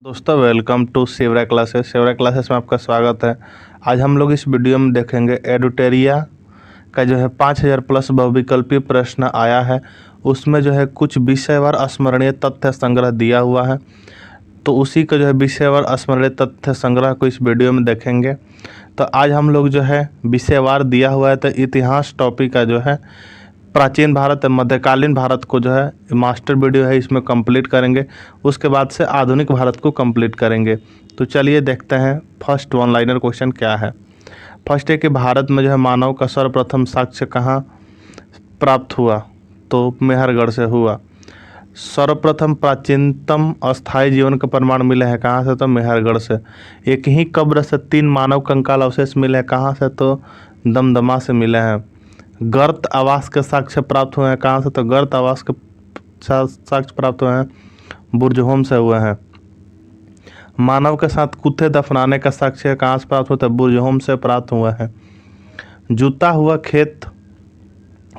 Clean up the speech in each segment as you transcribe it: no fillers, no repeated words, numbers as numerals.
दोस्तों welcome to Savera classes में आपका स्वागत है। आज हम लोग इस वीडियो में देखेंगे एडुटेरिया का जो है 5000 प्लस बहुविकल्पी प्रश्न आया है। उसमें जो है कुछ विषयवार स्मरणीय तथ्य संग्रह दिया हुआ है, तो उसी का जो है विषयवार स्मरणीय तथ्य संग्रह को इस वीडियो में देखेंगे। तो आज हम लोग जो है विषयवार दिया हुआ है, तो इतिहास टॉपिक का जो है प्राचीन भारत मध्यकालीन भारत को जो है मास्टर वीडियो है इसमें कंप्लीट करेंगे। उसके बाद से आधुनिक भारत को कंप्लीट करेंगे। तो चलिए देखते हैं फर्स्ट वन लाइनर क्वेश्चन क्या है। फर्स्ट है कि भारत में जो है मानव का सर्वप्रथम साक्ष्य कहाँ प्राप्त हुआ, तो मेहरगढ़ से हुआ। सर्वप्रथम प्राचीनतम अस्थायी जीवन का प्रमाण मिले हैं कहाँ से, तो मेहरगढ़ से। एक ही कब्र से 3 मानव कंकाल अवशेष मिले हैं कहाँ से, तो दमदमा से मिले हैं। गर्त आवास के साक्ष्य प्राप्त हुए हैं कहाँ से, तो गर्त आवास के साक्ष्य प्राप्त हुए हैं बुर्जहोम से हुए हैं। मानव के साथ कुत्ते दफनाने का साक्ष्य कहाँ से प्राप्त होता है, बुर्जहोम से प्राप्त हुआ है। जूता हुआ खेत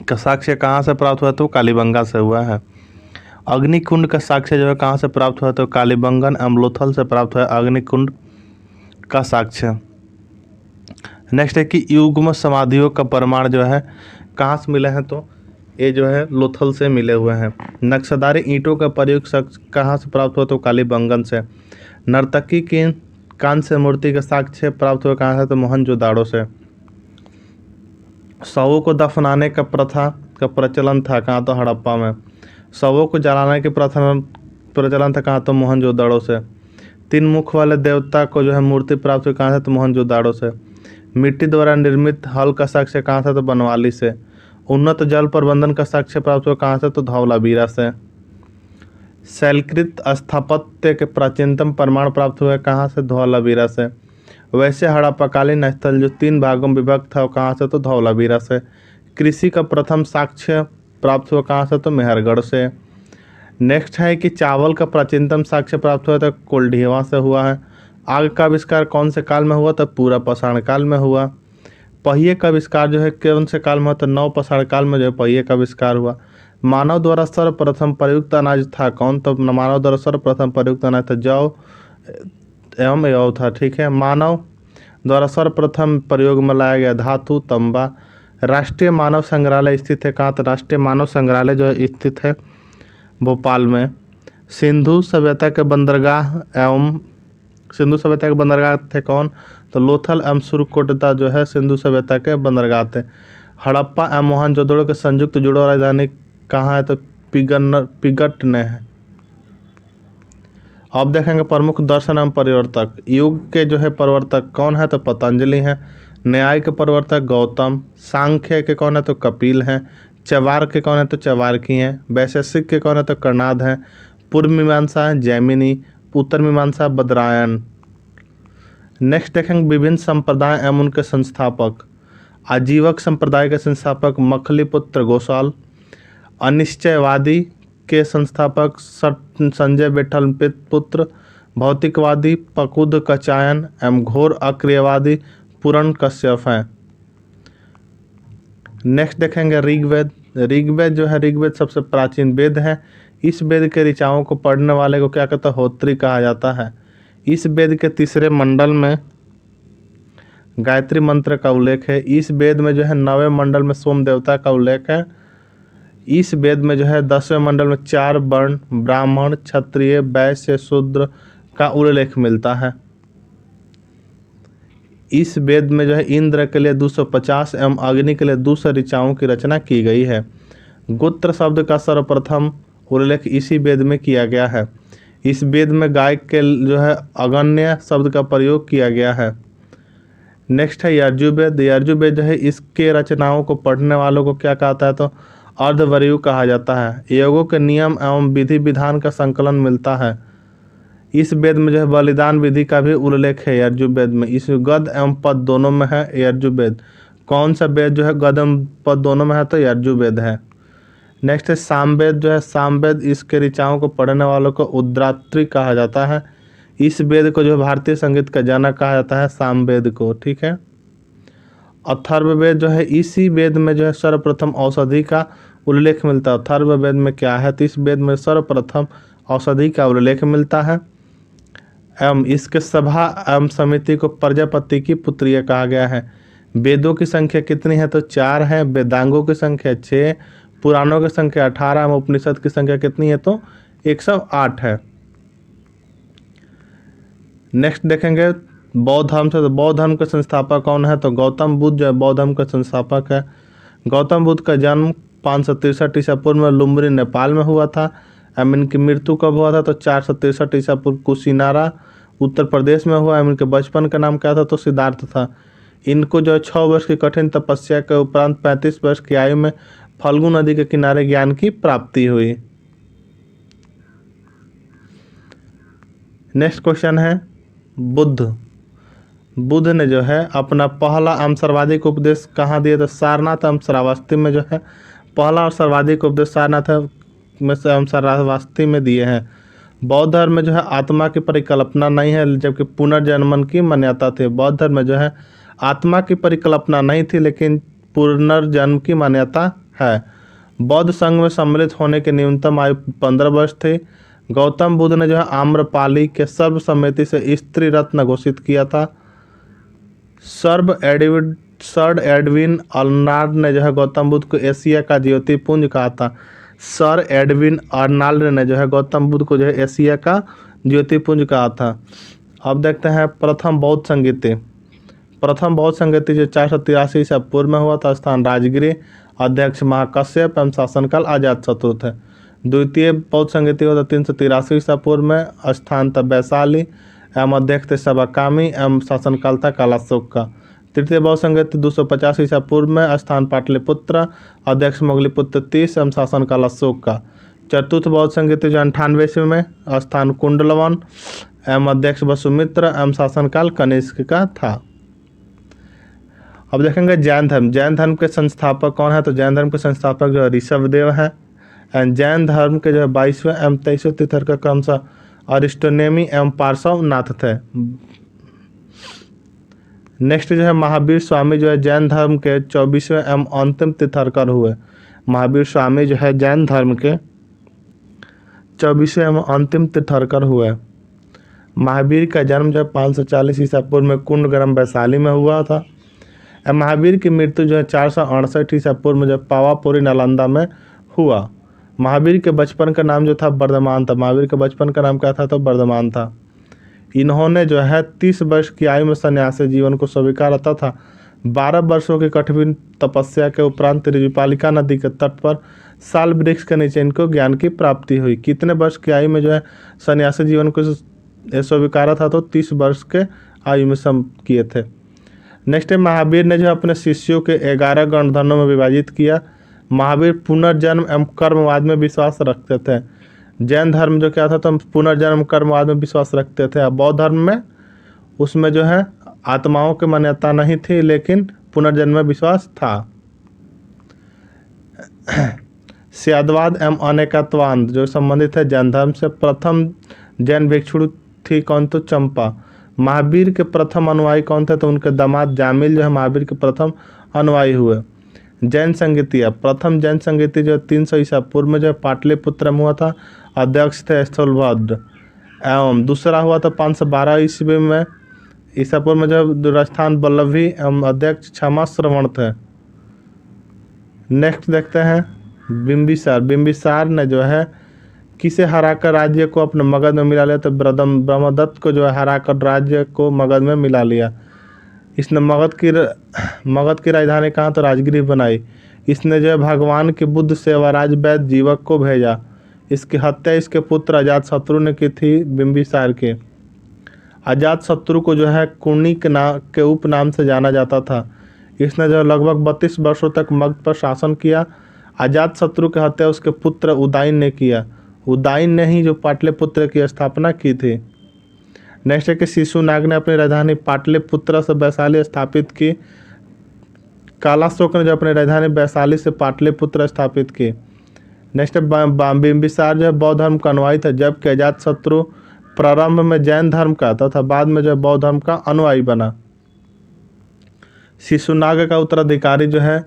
का साक्ष्य कहाँ से प्राप्त हुआ, तो कालीबंगा से हुआ है। अग्निकुंड का साक्ष्य जो है कहाँ से प्राप्त हुआ, तो कालीबंगन अम्लोथल से प्राप्त हुआ अग्निकुंड का साक्ष्य। नेक्स्ट है कि युग्म समाधियों का प्रमाण जो है कहाँ से मिले हैं, तो ये जो है लोथल से मिले हुए हैं। नक्शेदारी ईंटों का प्रयोग कहाँ से प्राप्त हुआ, तो कालीबंगन से। नर्तकी की कांस्य मूर्ति का साक्ष्य प्राप्त हुआ कहाँ से, तो मोहनजोदाड़ो से। शवों को दफनाने का प्रथा का प्रचलन था कहाँ, तो हड़प्पा में। शवों को जलाने के प्रचलन था कहाँ, तो मोहनजोदाड़ो से। 3 मुख वाले देवता को जो है मूर्ति प्राप्त हुई कहाँ से, तो मोहनजोदाड़ो से। मिट्टी द्वारा निर्मित हल का साक्ष्य कहाँ से, तो बनवाली से। उन्नत जल प्रबंधन का साक्ष्य प्राप्त हुआ कहाँ से, तो धौलावीरा से। शैलकृत स्थापत्य के प्राचीनतम प्रमाण प्राप्त हुए कहाँ से, धौलावीरा से। वैसे हड़प्पाकालीन स्थल जो 3 भागों में विभक्त था कहाँ से, तो धौलावीरा से। कृषि का प्रथम साक्ष्य प्राप्त हुआ कहाँ से, तो मेहरगढ़ से। नेक्स्ट है कि चावल का प्राचीनतम साक्ष्य प्राप्त हुआ, तो कोल्ढिवा से हुआ है। आग का आविष्कार कौन से काल में हुआ, तो पूरा पाषाण काल में हुआ। पहिए का आविष्कार जो है कौन से काल में हुआ, तो नवपाषाण काल में जो है पहिए का आविष्कार हुआ। मानव द्वारा सर्वप्रथम प्रयुक्त अनाज था कौन, तो मानव द्वारा सर्वप्रथम प्रयुक्त अनाज था जौ एवं यौ था। ठीक है। मानव द्वारा सर्वप्रथम प्रयोग में लाया गया धातु तंबा। राष्ट्रीय मानव संग्रहालय स्थित है कहाँ, तो राष्ट्रीय मानव संग्रहालय जो है स्थित है भोपाल में। सिंधु सभ्यता के बंदरगाह थे कौन, तो लोथल एवं सुरकोटदा जो है सिंधु सभ्यता के बंदरगाह थे। हड़प्पा एवं मोहनजोदड़ो के संयुक्त जुड़ो राजधानी कहाँ है, तो पिगटने है। अब देखेंगे प्रमुख दर्शन एवं परिवर्तक। युग के जो है प्रवर्तक कौन है, तो पतंजलि हैं। न्याय के प्रवर्तक गौतम। सांख्य के कौन है, तो कपिल हैं। चवार के कौन है, तो चवारकी हैं। वैशेषिक के कौन है, तो कर्णाद हैं। पूर्व मीमांसा है जैमिनी। उत्तर मीमांसा बदरायन। नेक्स्ट देखेंगे विभिन्न संप्रदाय एवं उनके संस्थापक। आजीवक संप्रदाय के संस्थापक मखलीपुत्र गोसाल। अनिश्चयवादी के संस्थापक संजय बेठल पुत्र। भौतिकवादी पकुद कचायन एवं घोर अक्रियवादी पूरण कश्यप हैं। नेक्स्ट देखेंगे ऋग्वेद। ऋग्वेद जो है ऋग्वेद सबसे प्राचीन वेद है। इस वेद के ऋचाओं को पढ़ने वाले को क्या कहता है, होत्री कहा जाता है। इस वेद के 3रे मंडल में गायत्री मंत्र का उल्लेख है। इस वेद में जो है 9वें मंडल में सोम देवता का उल्लेख है। इस वेद में जो है 10वें मंडल में 4 वर्ण ब्राह्मण क्षत्रिय वैश्य शूद्र का उल्लेख मिलता है। इस वेद में जो है इंद्र के लिए 250 एवं अग्नि के लिए 200 ऋचाओं की रचना की गई है। गोत्र शब्द का सर्वप्रथम उल्लेख इसी वेद में किया गया है। इस वेद में गाय के जो है अगण्य शब्द का प्रयोग किया गया है। नेक्स्ट है यजुर्वेद। यजुर्वेद जो है इसके रचनाओं को पढ़ने वालों को क्या कहता है, तो अर्धवर्यु कहा जाता है। योगों के नियम एवं विधि विधान का संकलन मिलता है। इस वेद में जो है बलिदान विधि का भी उल्लेख है यजुर्वेद में। इस गद एवं पद दोनों में है यजुर्वेद। कौन सा वेद जो है गद एवं पद दोनों में है, तो यजुर्वेद है। नेक्स्ट है सामवेद। जो है सामवेद इसके ऋचाओं को पढ़ने वालों को उद्रात्री कहा जाता है। इस वेद को जो भारतीय संगीत का जनक कहा जाता है सामवेद को। ठीक है। अथर्ववेद जो है इसी वेद में जो है सर्वप्रथम औषधि का उल्लेख मिलता है। अथर्ववेद में क्या है, तो इस वेद में सर्वप्रथम औषधि का उल्लेख मिलता है। एवं इसके सभा एवं समिति को प्रजापति की पुत्रिय कहा गया है। वेदों की संख्या कितनी है तो 4 है, वेदांगों की संख्या 6, पुराणों की संख्या 18 एवं उपनिषद की संख्या कितनी है तो 108 है। नेक्स्ट देखेंगे बौद्ध धर्म से, तो बौद्ध धर्म के संस्थापक कौन है तो गौतम बुद्ध जो है बौद्ध धर्म का संस्थापक है। गौतम बुद्ध का जन्म 563 ईसा पूर्व में लुम्बिनी नेपाल में हुआ था एवं इनकी मृत्यु कब हुआ था तो 463 ईसा पूर्व कुशीनारा उत्तर प्रदेश में हुआ। इनके बचपन का नाम क्या था तो सिद्धार्थ था। इनको जो है 6 वर्ष की कठिन तपस्या के उपरांत 35 वर्ष की आयु में फल्गु नदी के किनारे ज्ञान की प्राप्ति हुई। नेक्स्ट क्वेश्चन है बुद्ध ने जो है अपना पहला एवं सर्वाधिक उपदेश कहाँ दिया तो सारनाथ एवं श्रावस्ती में जो है पहला और सर्वाधिक उपदेश सारनाथ में से एवं श्रावस्ती में दिए हैं। बौद्ध धर्म में जो है आत्मा की परिकल्पना नहीं है जबकि पुनर्जन्मन की मान्यता थी। बौद्ध धर्म में जो है आत्मा की परिकल्पना नहीं थी लेकिन पुनर्जन्म की मान्यता है। बौद्ध संघ में सम्मिलित होने की न्यूनतम आयु 15 वर्ष थी। गौतम बुद्ध ने जो है आम्रपाली के सर्वसम्मति से स्त्री रत्न घोषित किया था। सर एडविन अर्नाल्ड ने जो है गौतम बुद्ध को एशिया का ज्योतिपुंज कहा था। सर एडविन अर्नाल्ड ने जो है गौतम बुद्ध को जो है एशिया का ज्योतिपुंज कहा था। अब देखते हैं प्रथम बौद्ध संगीति। प्रथम बौद्ध संगीति जो 483 ईसा पूर्व में हुआ था, स्थान राजगिरी, अध्यक्ष महाकश्यप एवं शासनकाल अजातशत्रु थे। द्वितीय बौद्ध संगीति हुआ था 383 ईसा पूर्व में, स्थान था वैशाली एवं अध्यक्ष थे सबाकामी एवं शासनकाल था कालाशोक का। तृतीय बौद्ध संगीति 250 ईसा पूर्व में, स्थान पाटलिपुत्र, अध्यक्ष मोगलीपुत्र 30 एवं शासनकाल अशोक का। चतुर्थ बौद्ध संगीति जो 98 ईस्वी में, स्थान कुंडलवन एवं अध्यक्ष वसुमित्र एवं शासनकाल कनिष्क का था। अब देखेंगे जैन धर्म। जैन धर्म के संस्थापक कौन है तो जैन धर्म के संस्थापक जो है ऋषभदेव है। एंड जैन धर्म के जो है 22वें एवं 23वें तीर्थंकर क्रमशः अरिस्टोनेमी एवं पार्श्वनाथ थे। नेक्स्ट जो है महावीर स्वामी जो है जैन धर्म के 24वें एवं अंतिम तीर्थंकर हुए। महावीर स्वामी जो है जैन धर्म के 24वें एवं अंतिम तीर्थंकर हुए। महावीर का जन्म जो है 540 ईसा पूर्व में कुंडग्राम वैशाली में हुआ था। महावीर की मृत्यु जो है 468 ईसा पूर्व में जो पावापुरी नालंदा में हुआ। महावीर के बचपन का नाम जो था वर्धमान था। महावीर के बचपन का नाम क्या था तो वर्धमान था। इन्होंने जो है 30 वर्ष की आयु में सन्यासी जीवन को स्वीकार तथा 12 वर्षों की कठिन तपस्या के उपरांत ऋजुपालिका नदी के तट पर साल वृक्ष के नीचे इनको ज्ञान की प्राप्ति हुई। कितने वर्ष की आयु में जो है सन्यासी जीवन को स्वीकारा था तो 30 वर्ष के आयु में किए थे। नेक्स्ट है महावीर ने जो अपने शिष्यों के 11 गणधर्मों में विभाजित किया। महावीर पुनर्जन्म एवं कर्मवाद में विश्वास रखते थे। जैन धर्म जो क्या था तो पुनर्जन्म कर्मवाद में विश्वास रखते थे। अब बौद्ध धर्म में उसमें जो है आत्माओं की मान्यता नहीं थी लेकिन पुनर्जन्म में विश्वास था। स्यादवाद एवं अनेकत्वाद जो संबंधित है जैन धर्म से। प्रथम जैन भिक्षु थी कौन तो चंपा। महावीर के प्रथम अनुयायी कौन थे तो उनके दामाद जामिल जो है महावीर के प्रथम अनुयायी हुए। जैन संगीतिया। प्रथम जैन संगीति जो 300 ईसा पूर्व में जो पाटलिपुत्र में हुआ था, अध्यक्ष थे स्थलभद्र। एवं दूसरा हुआ था 512 ईस्वी में ईसा पूर्व में जो राजस्थान वल्लभी एवं अध्यक्ष क्षमा श्रवण थे। नेक्स्ट देखते हैं बिंबिसार। बिंबिसार ने जो है किसे हराकर राज्य को अपने मगध में मिला लिया तो ब्रह्मदत्त को जो है हराकर राज्य को मगध में मिला लिया। इसने मगध की राजधानी कहाँ तो राजगिरी बनाई। इसने जो है भगवान के बुद्ध सेवाराज वैद्य जीवक को भेजा। इसकी हत्या इसके पुत्र अजातशत्रु ने की थी बिंबिसार के। अजातशत्रु को जो है कुर्णी के उपनाम से जाना जाता था। इसने जो लगभग 32 वर्षों तक मगध पर शासन किया। अजातशत्रु की हत्या उसके पुत्र उदयन ने किया। उदयन ने ही जो पाटलिपुत्र की स्थापना की थी। नेक्स्ट है कि शिशुनाग ने अपनी राजधानी पाटलिपुत्र से वैशाली स्थापित की। कालाशोक ने जो अपनी राजधानी वैशाली से पाटलिपुत्र स्थापित की। नेक्स्ट है बिंबिसार जो है बौद्ध धर्म का अनुयायी था जबकि अजातशत्रु प्रारंभ में जैन धर्म का तथा बाद में जो है बौद्ध धर्म का अनुयायी बना। शिशुनाग का उत्तराधिकारी जो है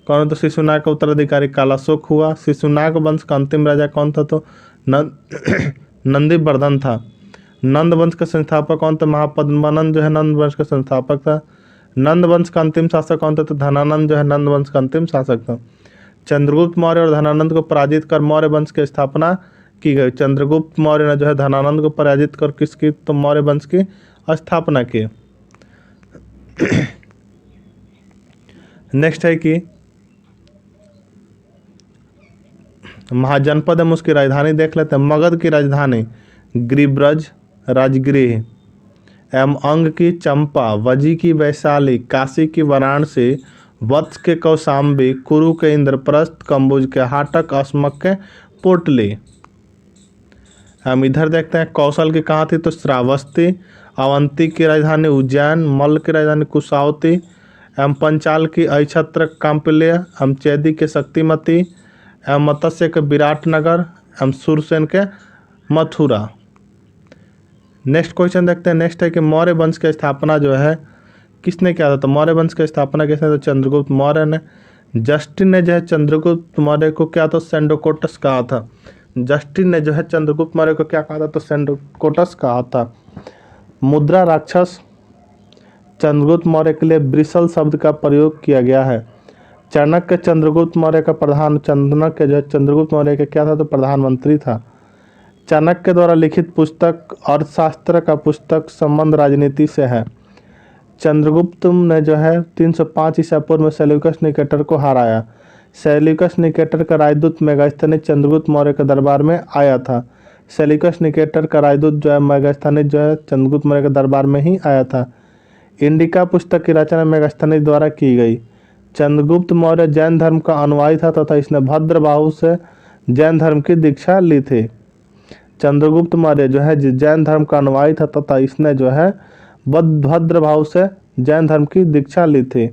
कौन तो शिशुनाग का उत्तराधिकारी कालाशोक हुआ। शिशुनाग वंश का अंतिम राजा कौन था तो नंदीवर्धन था। नंद वंश का संस्थापक कौन था? महापद्मानंद जो है नंद वंश का संस्थापक था। नंद वंश का अंतिम शासक कौन था? तो धनानंद जो है नंद वंश का अंतिम शासक था। चंद्रगुप्त मौर्य और धनानंद को पराजित कर मौर्य वंश की स्थापना की गई। चंद्रगुप्त मौर्य ने जो है धनानंद को पराजित कर किसकी? तो मौर्य वंश की स्थापना की। नेक्स्ट है कि महाजनपद हम उसकी राजधानी देख लेते हैं। मगध की राजधानी गिरिब्रज राजगृह एवं अंग की चंपा, वजी की वैशाली, काशी की वाराणसी, वत्स के कौशाम्बी, कुरु के इंद्रप्रस्थ, कंबुज के हाटक, अस्मक के पोटली। हम इधर देखते हैं कौशल की कहाँ थी? तो श्रावस्ती। अवंती की राजधानी उज्जैन, मल्ल की राजधानी कुशावती एवं पंचाल की अहिछत्र काम्पिल्य एवं चैदी के शक्तिमती एवं मत्स्य के विराटनगर एवं सुरसेन के मथुरा। नेक्स्ट क्वेश्चन देखते हैं। नेक्स्ट है कि मौर्य वंश की स्थापना जो है किसने किया था? तो मौर्य वंश की स्थापना किसने? तो चंद्रगुप्त मौर्य ने। जस्टिन ने जो है चंद्रगुप्त मौर्य को क्या तो सेंडोकोटस कहा था। जस्टिन ने जो है चंद्रगुप्त मौर्य को क्या कहा था? तो सेंडोकोटस कहा था। मुद्रा राक्षस चंद्रगुप्त मौर्य के लिए ब्रिसल शब्द का प्रयोग किया गया है। चाणक्य चंद्रगुप्त मौर्य का प्रधान, चाणक्य जो है चंद्रगुप्त मौर्य का क्या था? तो प्रधानमंत्री था। चाणक्य द्वारा लिखित पुस्तक अर्थशास्त्र का पुस्तक संबंध राजनीति से है। चंद्रगुप्त ने जो है 305 ईसा पूर्व में सेल्यूकस निकेटर को हराया। सेल्यूकस निकेटर का राजदूत मेगास्थनीज चंद्रगुप्त मौर्य के दरबार में आया था। सेल्यूकस निकेटर का राजदूत जो है मेगास्थनीज जो है चंद्रगुप्त मौर्य के दरबार में ही आया था। इंडिका पुस्तक की रचना मेगास्थनीज द्वारा की गई। चंद्रगुप्त मौर्य जैन धर्म का अनुयायी था तथा इसने भद्रबाहु से जैन धर्म की दीक्षा ली थी। चंद्रगुप्त मौर्य जो है जैन धर्म का अनुयायी था तथा इसने जो है भद्रबाहु से जैन धर्म की दीक्षा ली थी।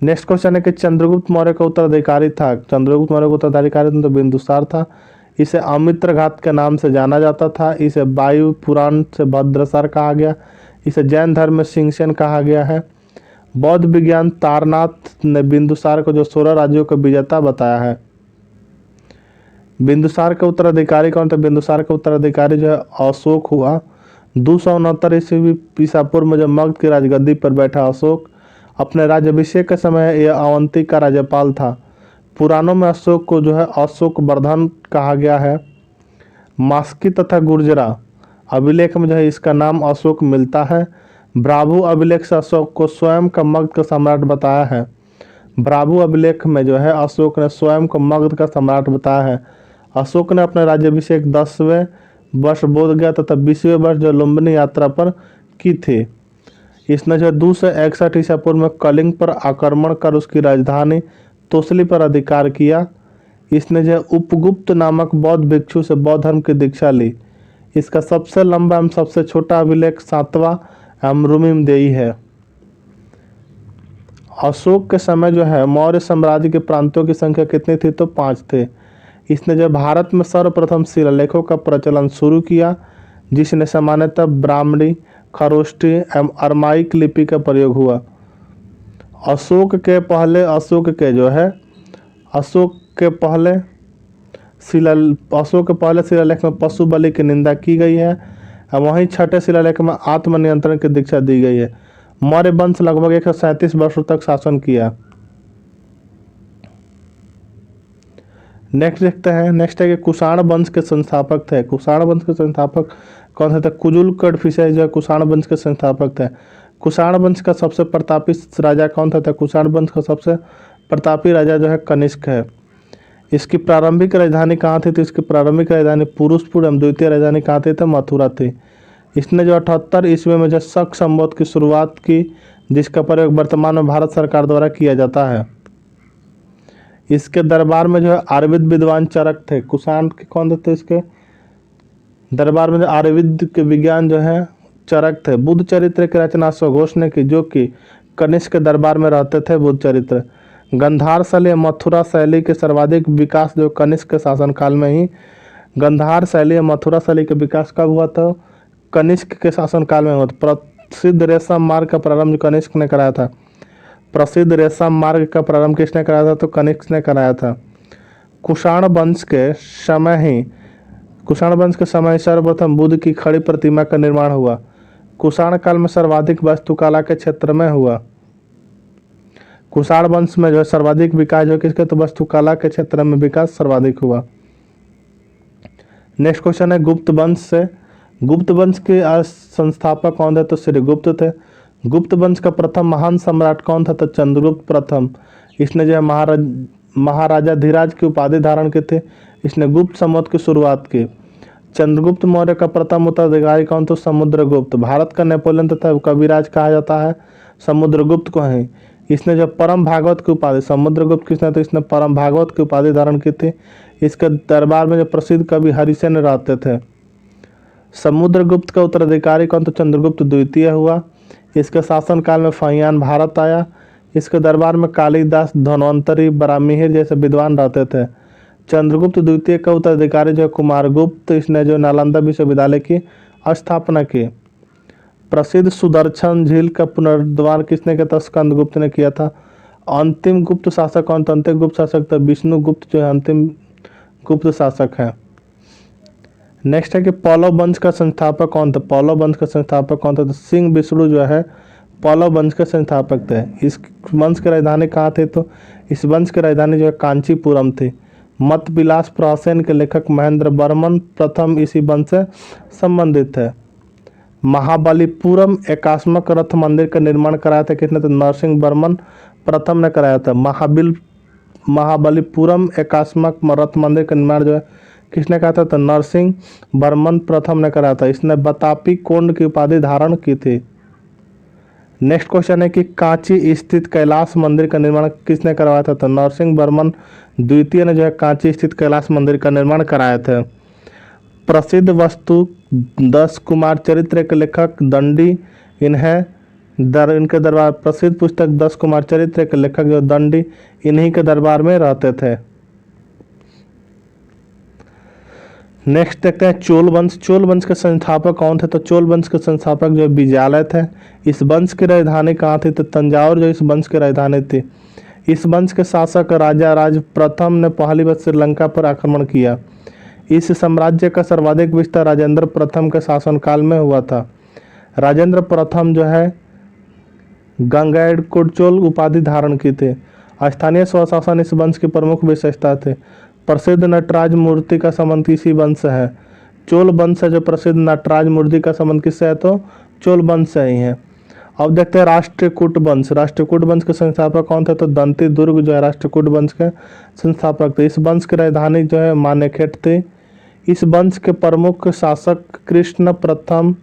नेक्स्ट क्वेश्चन है कि चंद्रगुप्त मौर्य का उत्तराधिकारी था। चंद्रगुप्त मौर्य का उत्तराधिकारी तो बिंदुसार था। इसे अमित्रघात के नाम से जाना जाता था। इसे वायु पुराण से भद्रसार कहा गया। इसे जैन धर्म में सिंहसेन कहा गया है। बौद्ध विज्ञान तारनाथ ने बिंदुसार को जो 16 राज्यों का विजेता बताया है। बिंदुसार का उत्तराधिकारी कौन था? बिंदुसार का उत्तराधिकारी जो है अशोक हुआ। 269 ईस्वी ईसा पूर्व में जब मगध की राजगद्दी पर बैठा अशोक अपने राज्याभिषेक के समय यह अवंती का राज्यपाल था। पुराणों में अशोक को जो है अशोक वर्धन कहा गया है। मास्की तथा गुर्जरा अभिलेख में जो है इसका नाम अशोक मिलता है। ब्राभु अभिलेख से अशोक को स्वयं का मगध का सम्राट बताया है। ब्राभु अभिलेख में जो है अशोक ने स्वयं को मगध का सम्राट बताया है। अशोक ने अपने राज्याभिषेक 10वें वर्ष बोध गया तथा 20वें वर्ष जो लुम्बिनी यात्रा पर की थी। इसने जो 261 ईसा पूर्व में कलिंग पर आक्रमण कर उसकी राजधानी तोसली पर अधिकार किया। इसने जो उपगुप्त नामक बौद्ध भिक्षु से बौद्ध धर्म की दीक्षा ली। इसका सबसे लंबा एवं सबसे छोटा अभिलेख 7वां एवं रुमिमदेई है। अशोक के समय जो है मौर्य साम्राज्य के प्रांतों की संख्या कितनी थी? तो 5 थे। इसने जो भारत में सर्वप्रथम शिलालेखों का प्रचलन शुरू किया जिसने सामान्यतः ब्राह्मणी, खरोष्टी एवं अरमाइक लिपि का प्रयोग हुआ। अशोक के पहले शिलालेख में पशु बलि की निंदा की गई है और वहीं छठे शिलालेख में आत्मनियंत्रण की दीक्षा दी गई है। मौर्य वंश लगभग 137 वर्षों तक शासन किया। नेक्स्ट देखते हैं। नेक्स्ट है कि कुषाण वंश के संस्थापक थे। कुषाण वंश के संस्थापक कौन थे? तो कुजुल कडफिसेस जो है कुषाण वंश के संस्थापक थे। कुषाण वंश का सबसे प्रतापी राजा कौन था? तो कुषाण वंश का सबसे प्रतापी राजा जो है कनिष्क है। इसकी प्रारंभिक राजधानी कहाँ थी? तो इसकी प्रारंभिक राजधानी पुरुषपुर एवं द्वितीय राजधानी कहाँ थी? तो मथुरा थी। इसने जो 78 ईस्वी में जो शक संवत की शुरुआत की जिसका प्रयोग वर्तमान में भारत सरकार द्वारा किया जाता है। इसके दरबार में जो है आयुर्वेद विद्वान चरक थे। कुषाण के कौन थे? इसके दरबार में जो आयुर्वेद के विज्ञान जो है चरक थे। बुद्ध चरित्र की रचना स्वघोष ने की जो कि कनिष्क के दरबार में रहते थे। बुद्ध चरित्र गंधार शैली मथुरा शैली के सर्वाधिक विकास जो कनिष्क के शासनकाल में ही गंधार शैली मथुरा शैली के विकास कब हुआ? था कनिष्क के शासनकाल में हुआ। प्रसिद्ध रेशम मार्ग का प्रारंभ कनिष्क ने कराया था। प्रसिद्ध रेशम मार्ग का प्रारंभ किसने कराया था? तो कनिष्क ने कराया था। कुषाण वंश के समय ही कुषाण वंश के समय सर्वप्रथम बुद्ध की खड़ी प्रतिमा का निर्माण हुआ। कुषाण काल में सर्वाधिक वास्तुकला के क्षेत्र में हुआ। कुषाण वंश में जो है सर्वाधिक विकास जो किसके, तो वास्तुकला के क्षेत्र में विकास सर्वाधिक हुआ। नेक्स्ट क्वेश्चन है गुप्त वंश से। गुप्त वंश के संस्थापक कौन थे, तो श्रीगुप्त थे। गुप्त वंश का प्रथम महान सम्राट कौन था, तो चंद्रगुप्त प्रथम। इसने जो है महाराजा धीराज की उपाधि धारण की थी। इसने गुप्त साम्राज्य की शुरुआत की। चंद्रगुप्त मौर्य का प्रथम उत्तराधिकारी कौन, तो समुद्रगुप्त। भारत का नेपोलियन तथा कविराज कहा जाता है समुद्रगुप्त को है। इसने जो परम भागवत की उपाधि, समुद्रगुप्त किसने, तो इसने परम भागवत की उपाधि धारण की थी। इसके दरबार में जो प्रसिद्ध कवि हरिसेन रहते थे। समुद्रगुप्त का उत्तराधिकारी कौन, तो चंद्रगुप्त द्वितीय हुआ। इसके शासनकाल में फहियान भारत आया। इसके दरबार में कालिदास, धन्वंतरी, बरामिहिर जैसे विद्वान रहते थे। चंद्रगुप्त द्वितीय का उत्तराधिकारी जो कुमारगुप्त, इसने जो नालंदा विश्वविद्यालय की स्थापना की। प्रसिद्ध सुदर्शन झील का पुनरुद्धार किसने किया था, स्कंदगुप्त ने किया था। अंतिम गुप्त शासक कौन, तो अंतिम गुप्त शासक तो विष्णुगुप्त जो है अंतिम गुप्त शासक है। नेक्स्ट है कि पल्लव वंश का संस्थापक कौन था। पल्लव वंश का संस्थापक कौन था, तो सिंह विष्णु जो है पल्लव वंश के संस्थापक थे। इस वंश की राजधानी कहाँ थे, तो इस वंश की राजधानी जो है कांचीपुरम थी। मत विलास प्रासेन के लेखक महेंद्र वर्मन प्रथम इसी वंश से संबंधित है। महाबलीपुरम एकात्मक रथ मंदिर का निर्माण कराया था किसने, तो नरसिंह वर्मन प्रथम ने कराया था। महाबलीपुरम एकात्मक रथ मंदिर का निर्माण जो है किसने कहा था, तो नरसिंह वर्मन प्रथम ने कराया था। इसने बतापी कोंड की उपाधि धारण की थी। नेक्स्ट क्वेश्चन है कि कांची स्थित कैलाश मंदिर का निर्माण किसने करवाया था, तो नरसिंह वर्मन द्वितीय ने जो है कांची स्थित कैलाश मंदिर का निर्माण कराया था। प्रसिद्ध वस्तु 10 कुमार चरित्र के लेखक दंडी, इनके दरबार प्रसिद्ध पुस्तक 10 कुमार चरित्र के लेखक जो दंडी इन्हीं के दरबार में रहते थे। नेक्स्ट देखते हैं चोल वंश। चोल वंश के संस्थापक कौन थे, तो चोल वंश के संस्थापक जो विजयालय थे। इस वंश की राजधानी कहाँ थी, तो तंजावुर जो इस वंश की राजधानी थी। इस वंश के शासक राजा राज प्रथम ने पहली बार श्रीलंका पर आक्रमण किया। इस साम्राज्य का सर्वाधिक विस्तार राजेंद्र प्रथम के शासनकाल में हुआ था। राजेंद्र प्रथम जो है गंगैडकोटचोल उपाधि धारण की थी। स्थानीय स्वशासन इस वंश की प्रमुख विशेषता थे। प्रसिद्ध नटराज मूर्ति का संबंध किसी वंश से है, चोल वंश से। जो प्रसिद्ध नटराज मूर्ति का संबंध किससे है, तो चोल वंश से ही है। अब देखते हैं राष्ट्रकूट वंश। राष्ट्रकूट वंश के संस्थापक कौन थे, तो दंती दुर्ग जो है राष्ट्रकूट वंश के संस्थापक थे। इस वंश की राजधानी जो है मानेखेट थी। इस वंश के प्रमुख शासक कृष्ण प्रथम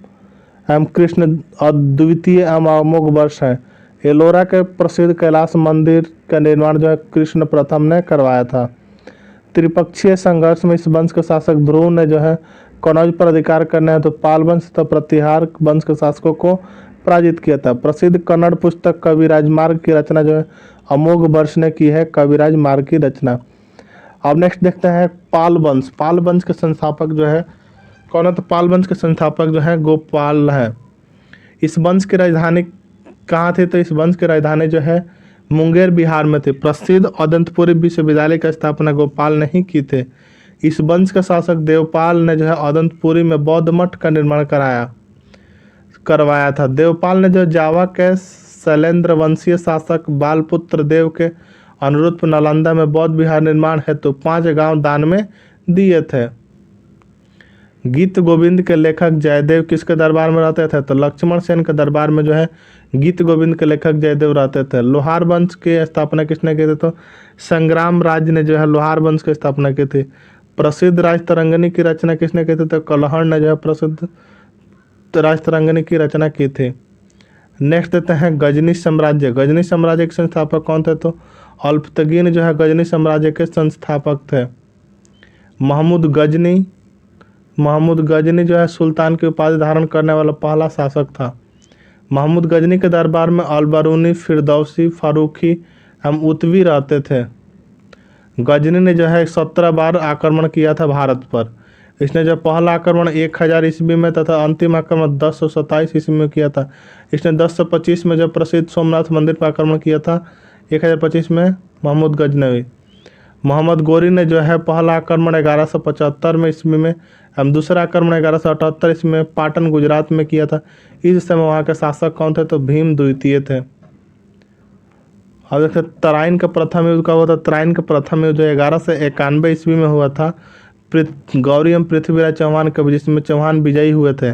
एवं कृष्ण द्वितीय एवं अमोघ वर्ष है। एलोरा के प्रसिद्ध कैलाश मंदिर का निर्माण जो है कृष्ण प्रथम ने करवाया था। त्रिपक्षीय संघर्ष में इस वंश के शासक ध्रुव ने जो है कनौज पर अधिकार करने हेतु तो पाल वंश तथा प्रतिहार वंश के शासकों को पराजित किया था। प्रसिद्ध कन्नड़ पुस्तक कविराज मार्ग की रचना जो है अमोघ वर्ष ने की है, कविराज मार्ग की रचना। अब नेक्स्ट देखते हैं पाल वंश। पाल वंश के संस्थापक जो है कौन है, तो पाल वंश के संस्थापक जो है गोपाल है। इस वंश की राजधानी कहाँ थी, तो इस वंश की राजधानी जो है मुंगेर बिहार में थी। प्रसिद्ध अदंतपुरी विश्वविद्यालय की स्थापना गोपाल ने ही की थे। इस वंश का शासक देवपाल ने जो है अदंतपुरी में बौद्ध मठ का निर्माण करवाया था। देवपाल ने जो जावा के शैलेंद्र वंशीय शासक बालपुत्र देव के अनुरूप नालंदा में बौद्ध विहार निर्माण हेतु 5 गांव दान में दिए थे। गीत गोविंद के लेखक जयदेव किसके दरबार में रहते थे, तो लक्ष्मण सेन के दरबार में जो है गीत गोविंद के लेखक जयदेव रहते थे। लोहार वंश की स्थापना किसने की थी, तो संग्राम राज ने जो है लोहार वंश की स्थापना की थी। प्रसिद्ध राजतरंगिणी की रचना किसने की थी, तो कलहड़ ने जो है प्रसिद्ध राजतरंगिणी की रचना की थी। नेक्स्ट देते हैं गजनी साम्राज्य। गजनी साम्राज्य के संस्थापक कौन थे, तो अल्पतगीन जो है गजनी साम्राज्य के संस्थापक थे। महमूद गजनी जो है सुल्तान की उपाधि धारण करने वाला पहला शासक था। महमूद गजनी के दरबार में अलबरूनी, फिरदौसी, फारूकी एवं उतवी रहते थे। गजनी ने जो है 17 बार आक्रमण किया था भारत पर। इसने जो पहला आक्रमण 1000 ईस्वी में तथा अंतिम आक्रमण 1027 ईस्वी में किया था। इसने 1025 में जो प्रसिद्ध सोमनाथ मंदिर पर आक्रमण किया था, 1025 में महमूद गजनवी। मोहम्मद गोरी ने जो है पहला आक्रमण 1175 में ईस्वी में हम दूसरा आक्रमण 1178 ईस्वी में पाटन गुजरात में किया था। इस समय वहाँ के शासक कौन थे? तो भीम द्वितीय थे। अब देखते तराइन का प्रथम युद्ध कब हुआ था? तराइन का प्रथम युद्ध 1191 ईस्वी में हुआ था गौरी एवं पृथ्वीराज चौहान के, जिसमें चौहान विजयी हुए थे।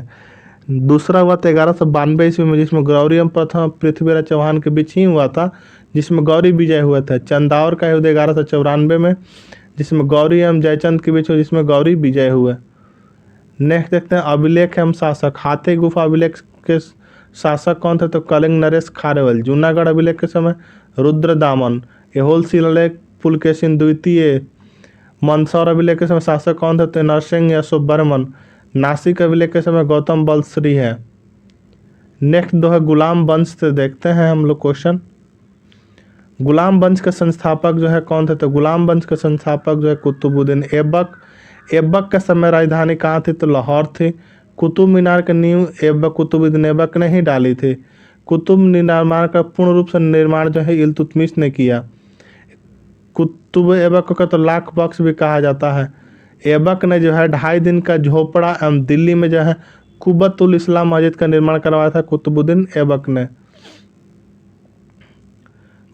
दूसरा हुआ था 1192 ईस्वी में, जिसमें गौरी एवं प्रथम पृथ्वीराज चौहान के बीच ही हुआ था, जिसमें गौरी विजय हुए थे। चंदावर का युद्ध 1194 में, जिसमें गौरी एवं जयचंद के बीच हुआ, जिसमें गौरी विजय हुए। नेक्स्ट देखते हैं अभिलेख एवं शासक। हाथी गुफा अभिलेख के शासक कौन थे? तो कलिंग नरेश खारवेल। जूनागढ़ अभिलेख के समय रुद्रदामन। ऐहोल शिलालेख पुलकेशिन द्वितीय। मंदसौर अभिलेख के समय शासक कौन थे? तो नरसिंह या सुब्रमन। नासिक अभिलेख के समय गौतम बलश्री है। नेक्स्ट दो है गुलाम वंश से देखते हैं हम लोग क्वेश्चन। गुलाम वंश के संस्थापक जो है कौन थे? तो गुलाम वंश के संस्थापक जो है कुतुबुद्दीन ऐबक। ऐबक के समय राजधानी कहाँ थी? तो लाहौर थी। कुतुब मीनार की नींव कुतुबुद्दीन ऐबक ने ही डाली थी। कुतुब मीनार का पूर्ण रूप से निर्माण जो है इल्तुतमिश ने किया। कुतुब ऐबक को तो लाख बख्श भी कहा जाता है। ऐबक ने जो है 2.5 दिन का झोपड़ा एवं दिल्ली में जो है कुबतुल इस्लाम मस्जिद का निर्माण करवाया था कुतुबुद्दीन ऐबक ने।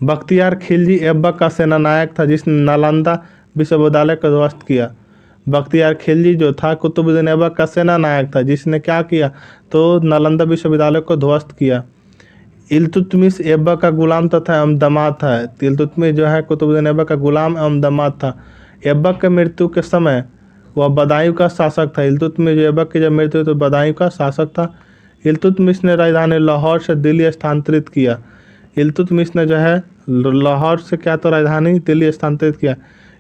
बख्तियार खिलजी ऐबक का सेनानायक था, जिसने नालंदा विश्वविद्यालय को ध्वस्त किया। बख्तियार खिलजी जो था कुतुबुद्दीन ऐबक का सेनानायक था, जिसने क्या किया? तो नालंदा विश्वविद्यालय को ध्वस्त किया। इल्तुतमिश ऐबक का गुलाम तथा एवं दामाद था। इल्तुतमिश जो है कुतुबुद्दीन ऐबक का गुलाम एवं दामाद था। ऐबक के मृत्यु के समय वह बदायूं का शासक था। इल्तुतमिश जो ऐबक की जब मृत्यु तो बदायूं का शासक था। इल्तुतमिश ने राजधानी लाहौर से दिल्ली स्थानांतरित किया। इल्तुतमिश ने जो है लाहौर से क्या तो राजधानी दिल्ली स्थानांतरित किया।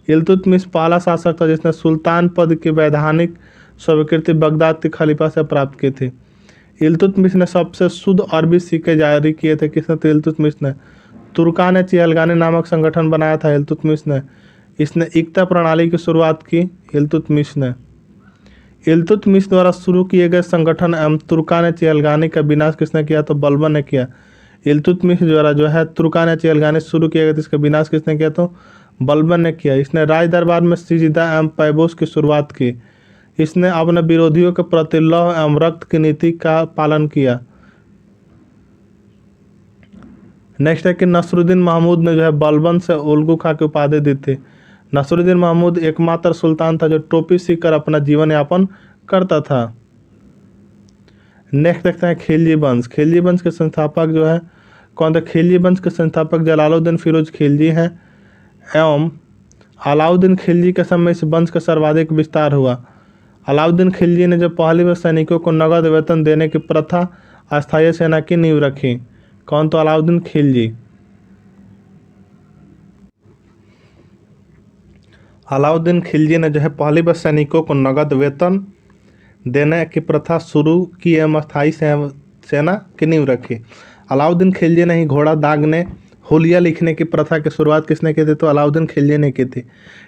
इल्तुतमिश पहला शासक था जिसने सुल्तान पद की वैधानिक स्वीकृति बगदाद के खलीफा से प्राप्त की थी। इल्तुतमिश ने सबसे शुद्ध अरबी सिक्के जारी किए थे। किसने? तो इल्तुतमिश ने। तुर्कान चिहलगानी नामक संगठन बनाया था इल्तुतमिश ने। इसने एकता प्रणाली की शुरुआत की इल्तुतमिश ने। इल्तुतमिश द्वारा शुरू किए गए संगठन एवं तुर्कान चिहलगानी का विनाश किसने किया? तो बलबन ने किया। इल्तुतमिश द्वारा जो है तुर्कान चिहलगानी शुरू किया गया था, इसका विनाश किसने किया? तो बलबन ने किया। इसने राज दरबार में सिजदा एवं पैबोस की शुरुआत की। इसने अपने विरोधियों के प्रति लौह एवं रक्त की नीति का पालन किया। नेक्स्ट है कि नसरुद्दीन महमूद ने जो है बलबन से उल्गू खा की उपाधि दी थी। नसरुद्दीन महमूद एकमात्र सुल्तान था जो टोपी सीखकर अपना जीवन यापन करता था। नेक्स्ट देखते हैं खिलजी वंश। खिलजी वंश के संस्थापक जो है कौन थे? खिलजी वंश के संस्थापक जलालुद्दीन फिरोज खिलजी हैं एवं अलाउद्दीन खिलजी के समय इस वंश का सर्वाधिक विस्तार हुआ। अलाउद्दीन खिलजी ने जब पहली बार सैनिकों को नगद वेतन देने की प्रथा अस्थायी सेना की नींव रखी। कौन? तो अलाउद्दीन खिलजी। अलाउद्दीन खिलजी ने जो है पहली बार सैनिकों को नगद वेतन देने की प्रथा शुरू की एवं अस्थायी सेना की नींव रखी। अलाउद्दीन खिलजी ने ही घोड़ा दागने हुलिया लिखने की प्रथा की शुरुआत किसने की थी? तो अलाउद्दीन खिलजी ने की थी।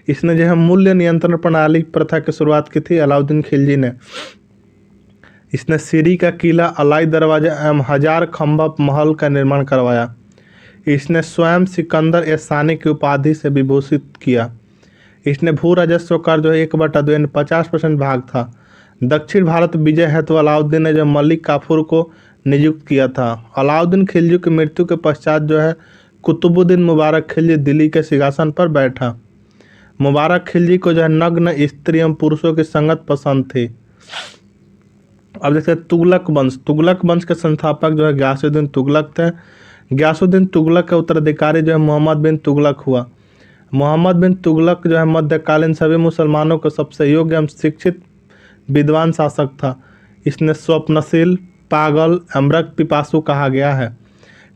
इसने जो है मूल्य नियंत्रण प्रणाली प्रथा की शुरुआत की थी अलाउद्दीन खिलजी ने। इसने सीरी का किला, अलाई दरवाजा एवं 1000 खंभा महल का निर्माण करवाया। इसने स्वयं सिकंदर ए सानी की उपाधि से विभूषित किया। इसने भू राजस्व कर जो 1/2 50% भाग था। दक्षिण भारत विजय हेतु अलाउद्दीन ने जो मलिक काफूर को नियुक्त किया था। अलाउद्दीन खिलजी की मृत्यु के पश्चात जो है कुतुबुद्दीन मुबारक खिलजी दिल्ली के सिंहासन पर बैठा। मुबारक खिलजी को जो है नग्न स्त्री एवं पुरुषों की संगत पसंद थी। अब देखते हैं तुगलक वंश। तुगलक वंश के संस्थापक जो है गयासुद्दीन तुगलक थे। गयासुद्दीन तुगलक के उत्तराधिकारी जो है मोहम्मद बिन तुगलक हुआ। मोहम्मद बिन तुगलक जो है मध्यकालीन सभी मुसलमानों को सबसे योग्य एवं शिक्षित विद्वान शासक था। इसने स्वप्नशील, पागल, अमृत पिपासु कहा गया है।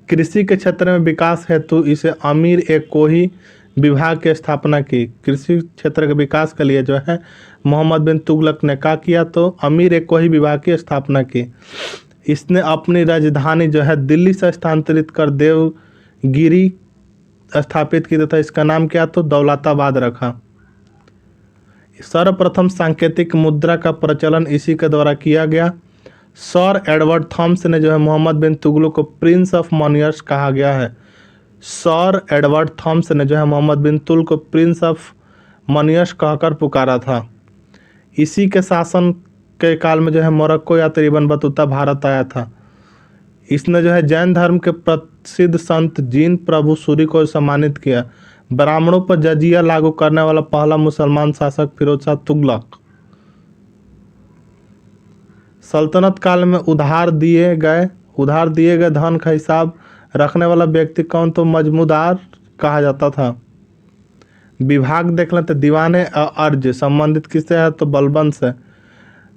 कृषि के क्षेत्र में विकास हेतु इसे अमीर एक कोही विभाग की स्थापना की। कृषि क्षेत्र के विकास के लिए जो है मोहम्मद बिन तुगलक ने क्या किया? तो अमीर एक कोही विभाग की स्थापना की। इसने अपनी राजधानी जो है दिल्ली से स्थानांतरित कर देवगिरी स्थापित की तथा इसका नाम क्या? तो दौलताबाद रखा। सर्वप्रथम सांकेतिक मुद्रा का प्रचलन इसी के द्वारा किया गया। सर एडवर्ड थॉम्स ने जो है मोहम्मद बिन तुगलक को प्रिंस ऑफ मॉनियर्स कहा गया है। सर एडवर्ड थॉम्स ने जो है मोहम्मद बिन तुगलक को प्रिंस ऑफ मॉनियर्स कहकर पुकारा था। इसी के शासन के काल में जो है मोरक्को यात्री इब्न बतूता भारत आया था। इसने जो है जैन धर्म के प्रसिद्ध संत जीन प्रभु सूरी को सम्मानित किया। ब्राह्मणों पर जजिया लागू करने वाला पहला मुसलमान शासक फिरोज शाह तुगलक। सल्तनत काल में उधार दिए गए धन का हिसाब रखने वाला व्यक्ति कौन? तो मजमूदार कहा जाता था। विभाग देख लें तो दीवान अर्ज संबंधित किससे है? तो बलबन से।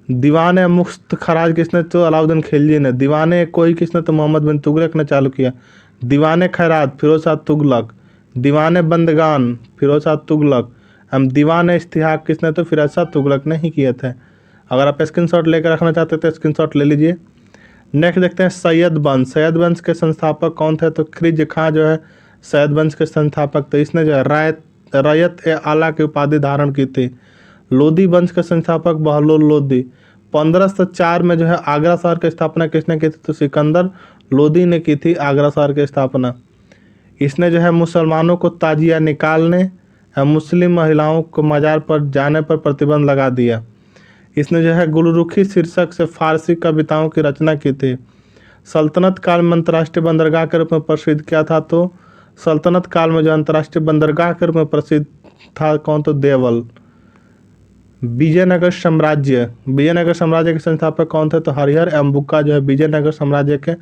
दीवान मुफ्त खराज किसने? तो अलाउद्दीन खिलजी ने। दीवान कोई किसने? तो मोहम्मद बिन तुगलक ने चालू किया। दीवान खैरात फिरोज शाह तुगलक। दीवान बंदगान फिरोज शाह तुगलक। हम दीवान इश्तिहाक किसने? तो फिरोज शाह तुगलक ने ही किए थे। अगर आप स्क्रीनशॉट लेकर रखना चाहते तो स्क्रीनशॉट ले लीजिए। नेक्स्ट देखते हैं सैयद वंश। सैयद वंश के संस्थापक कौन थे? तो खिज खां जो है सैयद वंश के संस्थापक थे। इसने जो है रैयत ए आला की उपाधि धारण की थी। लोदी वंश के संस्थापक बहलोल लोदी। 1504 में जो है आगरा शहर की स्थापना किसने की थी? तो सिकंदर लोदी ने की थी आगरा शहर की स्थापना। इसने जो है मुसलमानों को ताजिया निकालने और मुस्लिम महिलाओं को मज़ार पर जाने पर प्रतिबंध लगा दिया। इसने जो है गुलरुखी शीर्षक से फारसी कविताओं की रचना की थी। सल्तनत काल में अंतर्राष्ट्रीय बंदरगाह के रूप में प्रसिद्ध क्या था? तो सल्तनत काल में जो अंतर्राष्ट्रीय बंदरगाह के रूप में प्रसिद्ध था कौन? तो देवल। विजयनगर साम्राज्य के संस्थापक कौन थे? तो हरिहर एवं बुक्का जो है विजयनगर साम्राज्य के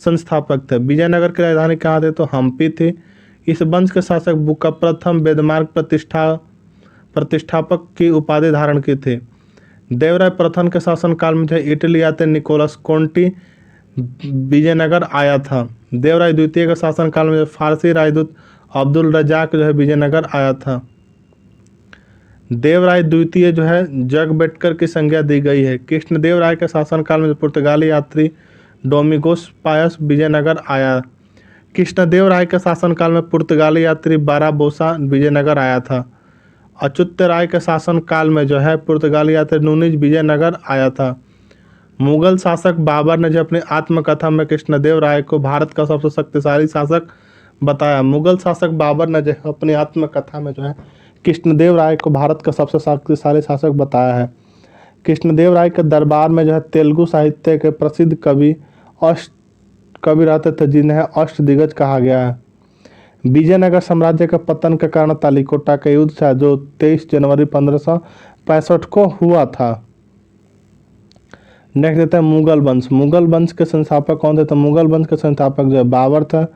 संस्थापक थे। विजयनगर की राजधानी कहाँ थी? तो हम्पी थी। इस वंश के शासक बुक्का प्रथम वेदमार्ग प्रतिष्ठापक की उपाधि धारण की थी। देवराय प्रथम के शासनकाल में जो है इटली आते निकोलस कोंटी विजयनगर आया था। देवराय द्वितीय के शासनकाल में फारसी राजदूत अब्दुल रजाक जो है विजयनगर आया था। देवराय द्वितीय जो है जगबेटकर की संज्ञा दी गई है। कृष्णदेव राय के शासनकाल में पुर्तगाली यात्री डोमिगोस पायस विजयनगर आया। कृष्णदेव राय के शासनकाल में पुर्तगाली यात्री बाराबोसा विजयनगर आया था। अच्युत राय के शासनकाल में जो है पुर्तगाली यात्री नूनिज विजयनगर आया था। मुगल शासक बाबर ने जो अपनी आत्मकथा में कृष्णदेव राय को भारत का सबसे शक्तिशाली शासक बताया। मुगल शासक बाबर ने जो अपनी आत्मकथा में जो है कृष्णदेव राय को भारत का सबसे शक्तिशाली शासक बताया है। कृष्णदेव राय के दरबार में जो है तेलुगु साहित्य के प्रसिद्ध कवि रहते थे जिन्हें अष्टदिग्गज कहा गया है। विजयनगर साम्राज्य के पतन के कारण तालिकोटा का युद्ध था जो 23 जनवरी 1565 को हुआ था। नेक्स्ट देते हैं मुगल वंश। मुगल वंश के संस्थापक कौन थे? तो मुगल वंश के संस्थापक जो है बाबर था।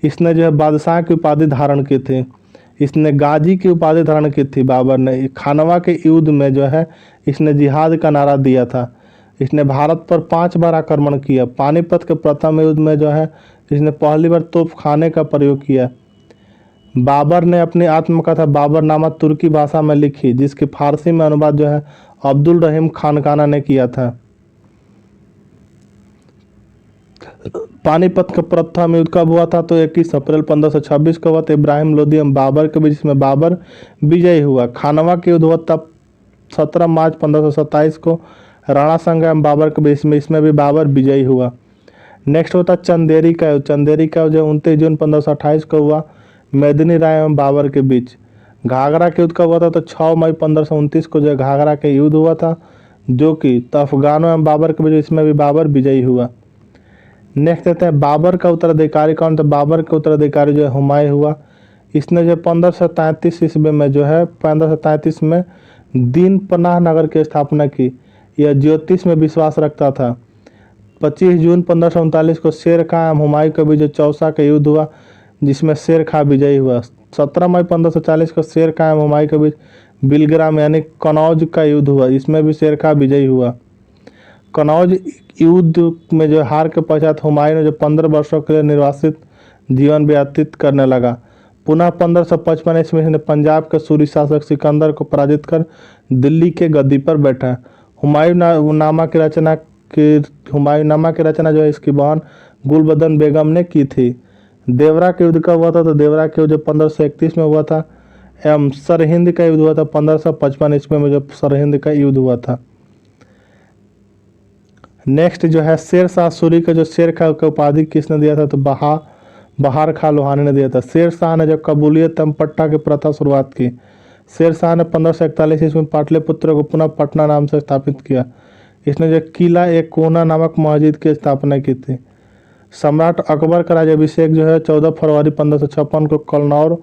इसने जो है बादशाह की उपाधि धारण की थी। इसने गाजी की उपाधि धारण की थी। बाबर ने खानवा के युद्ध में जो है इसने जिहाद का नारा दिया था। इसने भारत पर 5 बार आक्रमण किया। पानीपत के प्रथम युद्ध में जो है इसने पहली बार तोपखाने का प्रयोग किया। बाबर ने अपनी आत्मकथा बाबरनामा तुर्की भाषा में लिखी जिसकी फारसी में अनुवाद जो है अब्दुल रहीम खानकाना ने किया था। पानीपत का प्रथम युद्ध कब हुआ था? तो 21 अप्रैल 1526 को हुआ था। इब्राहिम लोदी एवं बाबर के बीच, इसमें बाबर विजयी हुआ। खानवा के युद्ध हुआ तब 17 मार्च 1527 को राणा संगा एवं बाबर के बीच में, इसमें भी बाबर विजयी हुआ। नेक्स्ट होता चंदेरी का युद्ध। चंदेरी का जो 29 जून 1528 को हुआ मेदिनी राय एवं बाबर के बीच। घाघरा के युद्ध कब हुआ था? तो 6 मई 1529 को जो घाघरा के युद्ध हुआ था जो कि अफगानों एवं बाबर के बीच, इसमें भी बाबर विजयी हुआ। नेक्स्ट देते हैं बाबर का उत्तराधिकारी कौन? तो बाबर का उत्तराधिकारी जो है हुमायूं हुआ। इसने जो 1533 ईस्वी में जो है 1533 में दीन पनाह नगर की स्थापना की। यह ज्योतिष में विश्वास रखता था। 25 जून 1539 को शेर खां एवं हुमायूं के बीच जो चौसा का युद्ध हुआ जिसमें शेर खां विजयी हुआ। 17 मई 1540 को शेर खां एवं हुमायूं के बीच बिलग्राम यानी कनौज का युद्ध हुआ। इसमें भी शेर खां विजयी हुआ। कनौज युद्ध में जो हार के पश्चात हुमायूं ने जो 15 वर्षों के लिए निर्वासित जीवन व्यतीत करने लगा। पुनः 1555 ईस्वी में पंजाब के सूरी शासक सिकंदर को पराजित कर दिल्ली के गद्दी पर बैठा। हुमायूंनामा की रचना जो है इसकी बहन गुलबदन बेगम ने की थी। देवरा के युद्ध कब हुआ था? तो देवरा के युद्ध 1531 में हुआ था एवं सरहिंद का युद्ध हुआ था 1555 ईस्वी में जो सरहिंद का युद्ध हुआ था। नेक्स्ट जो है शेर शाह सूरी का जो शेर खां का उपाधि किसने दिया था? तो बहार खां लोहानी ने दिया था। शेर शाह ने जब कबूलियत एवं पट्टा की प्रथा शुरुआत की शेर शाह ने 1541 ईस्वी में पाटलिपुत्र को पुनः पटना नाम से स्थापित किया। इसने जो किला एक कोना नामक मस्जिद की स्थापना की थी। सम्राट अकबर का राज्याभिषेक जो है 14 फरवरी 1556 को कन्नौज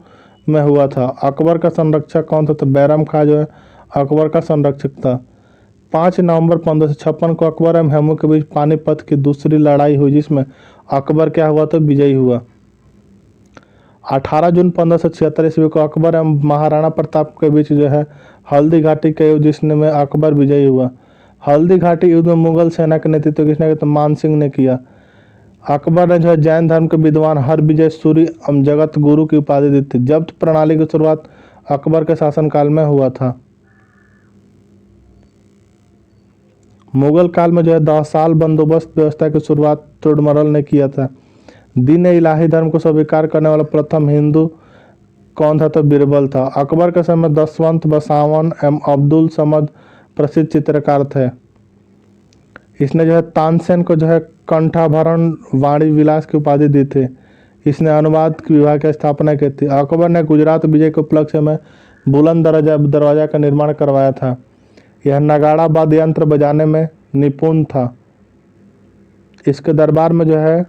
में हुआ था। अकबर का संरक्षक कौन था? तो बैरम खां जो है अकबर का संरक्षक था। 5 नवंबर 1556 को अकबर एवं हुमायूं के बीच पानीपत की दूसरी लड़ाई हुई, जिसमें अकबर क्या हुआ? तो विजयी हुआ। 18 जून 1576 ईस्वी को अकबर एवं महाराणा प्रताप के बीच जो है हल्दी घाटी का युद्ध, जिसमें अकबर विजयी हुआ। हल्दी घाटी युद्ध में मुगल सेना का नेतृत्व किसने किया? तो मान सिंह ने किया। अकबर ने जो है जैन धर्म के विद्वान हरविजय सूरी एवं जगत गुरु की उपाधि दी थी। जब्त प्रणाली की शुरुआत अकबर के शासनकाल में हुआ था। मुगल काल में जो है 10 साल बंदोबस्त व्यवस्था की शुरुआत तोडरमल ने किया था। दीन इलाही धर्म को स्वीकार करने वाला प्रथम हिंदू कौन था? तो बीरबल था। अकबर के समय दशवंत बसावन एवं अब्दुल समद प्रसिद्ध चित्रकार थे। इसने जो है तानसेन को जो है कंठाभरण वाणी विलास की उपाधि दी थी। इसने अनुवाद विभाग की स्थापना की थी। अकबर ने गुजरात विजय के उपलक्ष्य में बुलंद दरवाजा का निर्माण करवाया था। यह नगाड़ा वाद्य यंत्र बजाने में निपुण था। इसके दरबार में जो है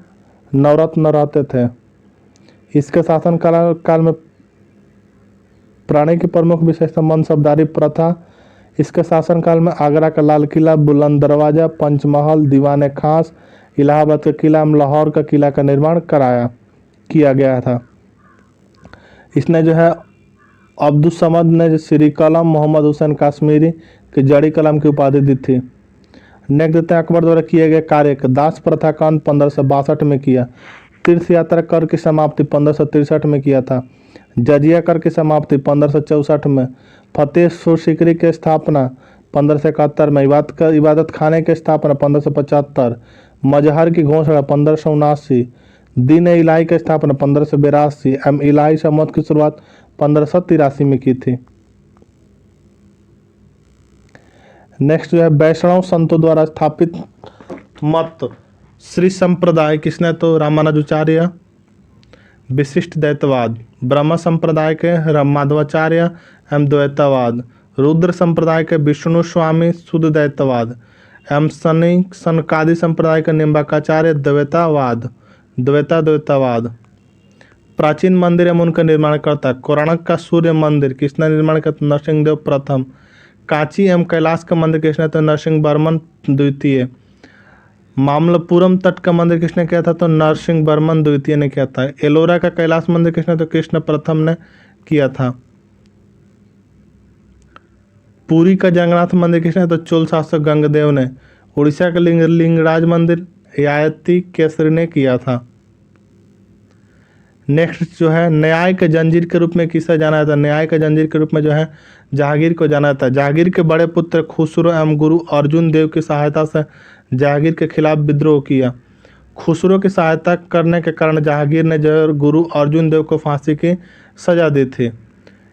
नवरत्न रहते थे। इसके शासन काल में प्राणी की प्रमुख विशेषता मनसबदारी प्रथा। इसके शासनकाल में आगरा का लाल किला, बुलंद दरवाजा, पंचमहल, दीवाने खास, इलाहाबाद का किला एवं लाहौर का किला का निर्माण किया गया था। इसने जो है अब्दुल समद ने श्री कलम मोहम्मद हुसैन कश्मीरी के जड़ी कलम की उपाधि दी थी। नेक्स्ट देते हैं अकबर द्वारा किए गए कार्य। दास प्रथा का अंत 1562 में किया। तीर्थ यात्रा कर की समाप्ति 1563 में किया था। जजिया कर की समाप्ति 1564 में। फतेहपुर सीकरी की स्थापना 1571 में। इबादत खाने की स्थापना 1575। मजहर की घोषणा 1579। दीन इलाही की स्थापना 1582 एवं इलाही समूह की शुरुआत 1583 में की थी। नेक्स्ट जो है वैष्णव संतों द्वारा स्थापित मत श्री संप्रदाय किसने? तो रामानुजाचार्य। विशिष्ट द्वैतवाद। ब्रह्म संप्रदाय के माधवाचार्य एवं द्वैतवाद। रुद्र संप्रदाय के विष्णु स्वामी शुद्ध द्वैतवाद एवं सनकादि संप्रदाय के निम्बाकाचार्य द्वैतवाद। प्राचीन मंदिर एवं उनका निर्माण करता। कोणार्क का सूर्य मंदिर किसने निर्माण किया? नरसिंहदेव प्रथम। कांची एवं कैलाश का मंदिर किसने? तो नरसिंहवर्मन द्वितीय। मामल्लपुरम तट का मंदिर किसने किया था? तो नरसिंहवर्मन द्वितीय ने किया था। एलोरा का कैलाश मंदिर किसने? तो कृष्ण प्रथम ने किया था। पुरी का जगन्नाथ मंदिर किसने? तो चोल शासक गंगदेव ने। उड़ीसा का लिंगराज मंदिर ययाति केसरी ने किया था। नेक्स्ट जो है न्याय के जंजीर के रूप में किसे जाना जाता है? न्याय के जंजीर के रूप में जो है जहांगीर को जाना जाता है। जहांगीर के बड़े पुत्र खुसरो एवं गुरु अर्जुन देव की सहायता से जहांगीर के खिलाफ विद्रोह किया। खुसरो की सहायता करने के कारण जहांगीर ने जो गुरु अर्जुन देव को फांसी की सजा दी थी।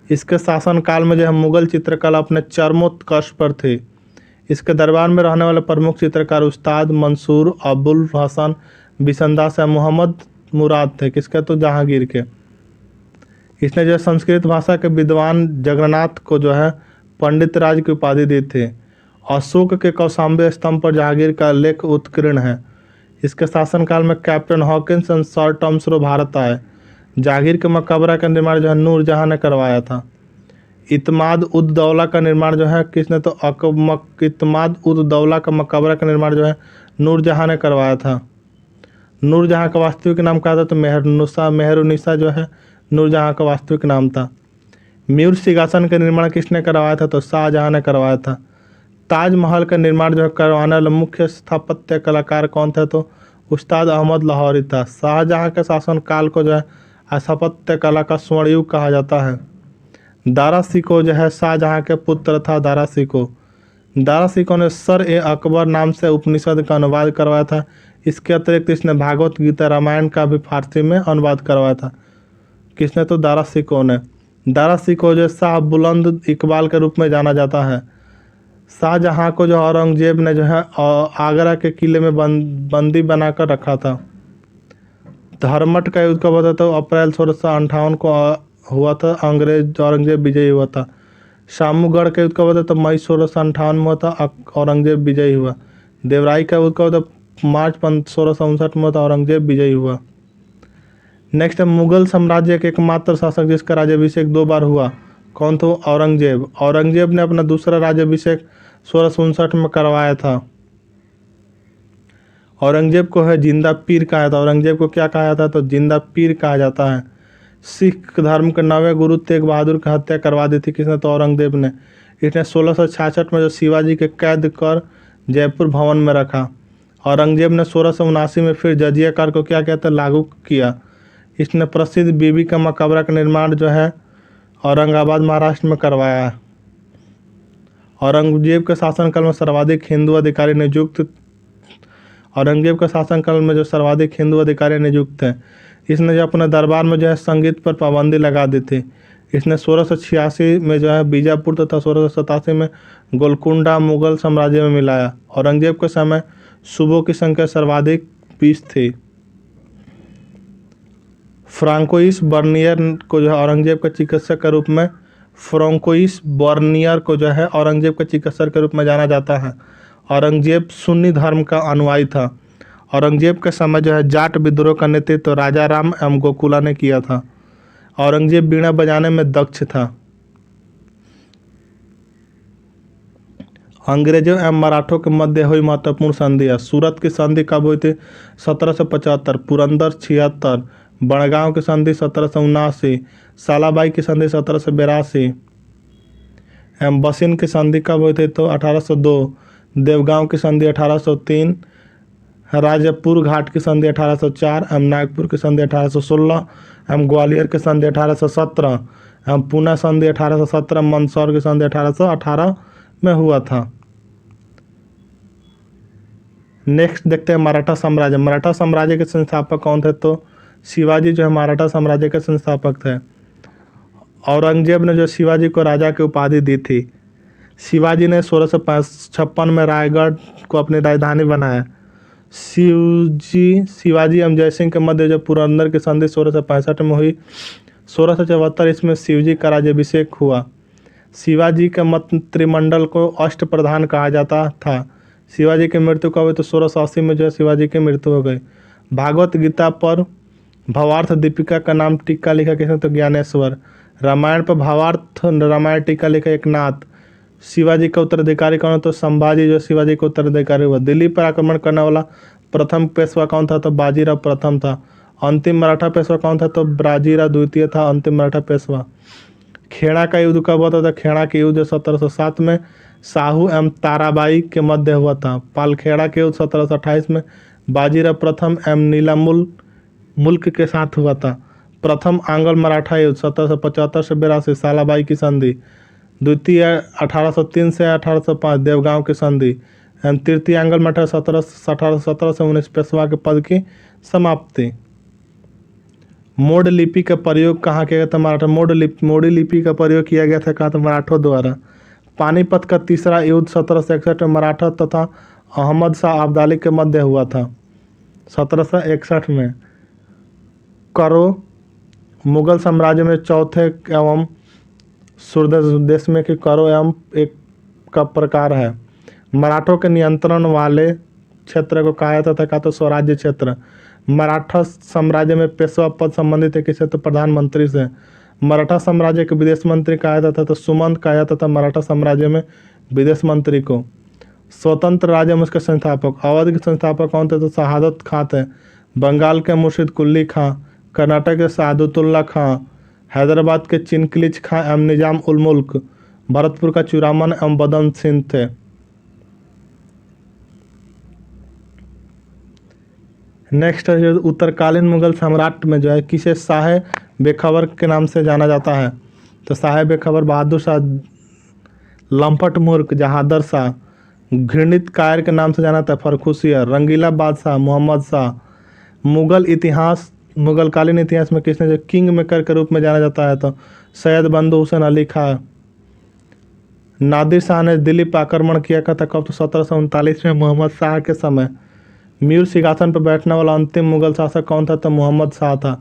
इसके शासनकाल में जो है मुगल चित्रकला अपने चरमोत्कर्ष पर थे। इसके दरबार में रहने वाले प्रमुख चित्रकार उस्ताद मंसूर अबुल हसन बिसंदास एवं मोहम्मद मुराद थे। किसके? तो जहांगीर के। इसने जो संस्कृत भाषा के विद्वान जगन्नाथ को जो है पंडित राज की उपाधि दी थी। अशोक के कौशाम्बी स्तंभ पर जहांगीर का लेख उत्कीर्ण है। इसके शासनकाल में captain Hawkins and sir Thomas Roe Bharat आए। जहांगीर के मकबरा का निर्माण जो है नूरजहां ने करवाया था। इत्माद उद दौला का निर्माण जो है किसने? तो इत्माद उद दौला का मकबरा का निर्माण जो है नूरजहां ने करवाया था। नूरजहां का वास्तविक नाम क्या था? तो मेहरुनिसा जो है नूरजहां का वास्तविक नाम था। म्यूर सिंहासन का निर्माण किसने करवाया था? तो शाहजहां ने करवाया था। ताजमहल का निर्माण जो है करवाने वाला मुख्य स्थापत्य कलाकार कौन थे? तो उस्ताद अहमद लाहौरी था। शाहजहां के शासनकाल को जो है स्थापत्य कला का स्वर्ण युग कहा जाता है। दारा शिकोह जो है शाहजहां के पुत्र था। दारा शिकोह ने सर ए अकबर नाम से उपनिषद का अनुवाद करवाया था। इसके अतिरिक्त इसने भागवत गीता रामायण का भी फारसी में अनुवाद करवाया था। किसने? तो दारा शिकोह ने। दारा शिकोह जो शाह बुलंद इकबाल के रूप में जाना जाता है। शाहजहां को जो औरंगजेब ने जो है आगरा के किले में बंदी बनाकर रखा था। धर्मट का युद्ध कब होता था? तो अप्रैल 1658 को हुआ था। औरंगजेब विजयी हुआ था। शामूगढ़ का युद्ध कब हुआ था? तो मई 1658 में हुआ था, औरंगजेब विजयी हुआ। देवराई का युद्ध कब हुआ था? मार्च 1659 में हुआ था, औरंगजेब विजयी हुआ। नेक्स्ट है मुगल साम्राज्य के एकमात्र शासक जिसका राज्याभिषेक 2 बार हुआ, कौन था? औरंगजेब। औरंगजेब ने अपना दूसरा राज्याभिषेक 1659 में करवाया था। औरंगजेब को है जिंदा पीर कहा जाता है। औरंगजेब को क्या कहा जाता है? तो जिंदा पीर कहा जाता है। सिख धर्म के 9वें गुरु तेग बहादुर की हत्या करवा दी थी किसने? तो औरंगजेब ने। इसने 1666 में जो शिवाजी के कैद कर जयपुर भवन में रखा। औरंगजेब ने 1679 में फिर जजिया कर को क्या कहते हैं? लागू किया। इसने प्रसिद्ध बीबी का मकबरा का निर्माण जो है औरंगाबाद महाराष्ट्र में करवाया है। औरंगजेब के शासनकाल में सर्वाधिक हिंदू अधिकारी नियुक्त औरंगजेब के शासनकाल में जो सर्वाधिक हिंदू अधिकारी नियुक्त हैं, इसने जो अपने दरबार में जो है संगीत पर पाबंदी लगा दी थी। इसने 1686 में जो है बीजापुर तथा 1687 में गोलकुंडा मुगल साम्राज्य में मिलाया। औरंगजेब के समय सूबों की संख्या सर्वाधिक 20 थी। फ्रांकोइस बर्नियर को जो है औरंगजेब के चिकित्सक के रूप में फ्रांकोइस बर्नियर को जो है औरंगजेब के चिकित्सक के रूप में जाना जाता है। औरंगजेब सुन्नी धर्म का अनुयायी था। औरंगजेब के समय जो है जाट विद्रोह का नेतृत्व तो राजा राम एवं गोकुला ने किया था। औरंगजेब बीड़ा बजाने में दक्ष था। अंग्रेजों एवं मराठों के मध्य हुई महत्वपूर्ण संधियाँ। सूरत की संधि कब हुई थी? 1775। पुरंदर 76। बड़गांव की संधि 1779। सालाबाई की संधि 1782 एवं बसिन की संधि कब हुई थी? तो 1802। देवगांव की संधि 1803। राजापुर घाट की संधि 1804 एवं नागपुर की संधि 1816 एवं ग्वालियर की संधि 1817 एवं पूना संधि 1817। मंदसौर की संधि 1818 में हुआ था। नेक्स्ट देखते हैं मराठा साम्राज्य। मराठा साम्राज्य के संस्थापक कौन थे? तो शिवाजी जो है मराठा साम्राज्य के संस्थापक थे। औरंगजेब ने जो शिवाजी को राजा की उपाधि दी थी। शिवाजी ने 1656 में रायगढ़ को अपनी राजधानी बनाया। शिवाजी एवं जयसिंह के मध्य जो पुरंदर की संधि 1665 में हुई। 1674 इसमें शिवजी का राज्याभिषेक हुआ। शिवाजी के मंत्रिमंडल को अष्टप्रधान कहा जाता था। शिवाजी की मृत्यु कब हुई? तो 1680 में जो है शिवाजी की मृत्यु हो गई। भागवत गीता पर भावार्थ दीपिका का नाम टीका लिखा किसने? तो ज्ञानेश्वर। रामायण पर भावार्थ रामायण टीका लिखा एकनाथ। शिवाजी का उत्तराधिकारी कौन? तो संभाजी जो शिवाजी का उत्तराधिकारी हुआ। दिल्ली पर आक्रमण करने वाला प्रथम पेशवा कौन था? तो बाजीराव प्रथम था। अंतिम मराठा पेशवा कौन था? तो बाजीराव द्वितीय था अंतिम मराठा पेशवा। खेड़ा का युद्ध कब हुआ था? खेड़ा के युद्ध 1707 में साहू एवं ताराबाई के मध्य हुआ था। पालखेड़ा के युद्ध 1728 में बाजीराव प्रथम एवं नीलामुल मुल्क के साथ हुआ था। प्रथम आंग्ल मराठा युद्ध 1775 से 82 सालाबाई की संधि। द्वितीय 1803 से 1805 देवगांव की संधि एवं तृतीय आंग्ल मराठा 1817 से 19 पेशवा के पद की समाप्ति। मोड लिपि का प्रयोग कहाँ किया गया था? मराठा मोडी लिपि का प्रयोग किया गया था कहाँ? तो मराठों द्वारा। पानीपत का तीसरा युद्ध 1761 में मराठा तथा अहमद शाह अब्दाली के मध्य हुआ था। 1761 में। करो मुगल साम्राज्य में चौथे एवं सूर्यदेश में कि करो एवं एक का प्रकार है। मराठों के नियंत्रण वाले क्षेत्र को कहा जाता था तो स्वराज्य क्षेत्र। मराठा साम्राज्य में पेशवा पद संबंधित है किससे? तो प्रधानमंत्री से। मराठा साम्राज्य के विदेश मंत्री कहा जाता था तो सुमंत कहा जाता था मराठा साम्राज्य में विदेश मंत्री को। स्वतंत्र राज्य में उसके संस्थापक। अवध के संस्थापक कौन थे? तो शहादत खां थे। बंगाल के मुर्शिद कुल्ली खां, कर्नाटक के सादुतुल्ला खां, हैदराबाद के चिनकिलिच खां एवं निजाम उल मुल्क, भरतपुर का चूड़ामन एवं बदन सिंह थे। नेक्स्ट है जो उत्तरकालीन मुगल सम्राट में जो है किसे शाह बेखबर के नाम से जाना जाता है? तो शाह बेखबर बहादुर शाह, लंपट मूर्ख जहादर शाह, घृणित कायर के नाम से जाना जाता है फर्रुखसियर, रंगीला बादशाह मोहम्मद शाह। मुगल इतिहास मुगलकालीन इतिहास में किसने जो किंग मेकर के रूप में जाना जाता है? तो सैयद बंदू हुसैन अली खां। नादिर शाह ने दिल्ली पर आक्रमण किया था कब? तो 1739 में मोहम्मद शाह के समय। मीर सिंहासन पर बैठने वाला अंतिम मुगल शासक कौन था? तो मोहम्मद शाह था।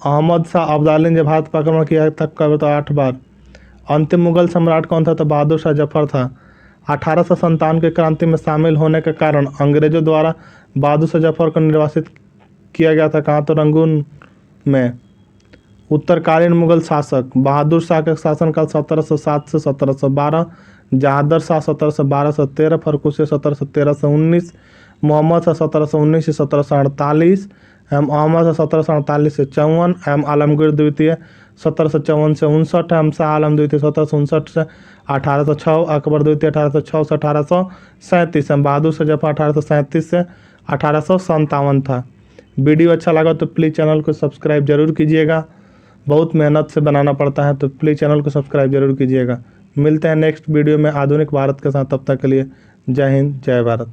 अहमद शाह अब्दाली ने भारत पर आक्रमण किया था कब? तो 8 बार। अंतिम मुगल सम्राट कौन था? तो बहादुर शाह जफर था। 1857 की क्रांति में शामिल होने के कारण अंग्रेजों द्वारा बहादुर शाह जफर को निर्वासित किया गया था। कहाँ? तो रंगून में। उत्तरकालीन मुगल शासक बहादुर शाह का शासनकाल 1707 से 1712, जहादर शाह 1712 से 13, फर्रुख 1713 से 19, मोहम्मद शाह 1719 से 1748, एम अहमद शाह 1748 से 54, एम आलमगीर द्वितीय 1754 से 59, एम शाह आलम द्वितीय 1759 से 1806, अकबर द्वितीय 1806 से 1837, एम बहादुर शाह जफर 1837 से 1857 था। वीडियो अच्छा लगा तो प्लीज़ चैनल को सब्सक्राइब जरूर कीजिएगा। बहुत मेहनत से बनाना पड़ता है, तो प्लीज़ चैनल को सब्सक्राइब जरूर कीजिएगा। मिलते हैं नेक्स्ट वीडियो में आधुनिक भारत के साथ। तब तक के लिए जय हिंद, जय भारत।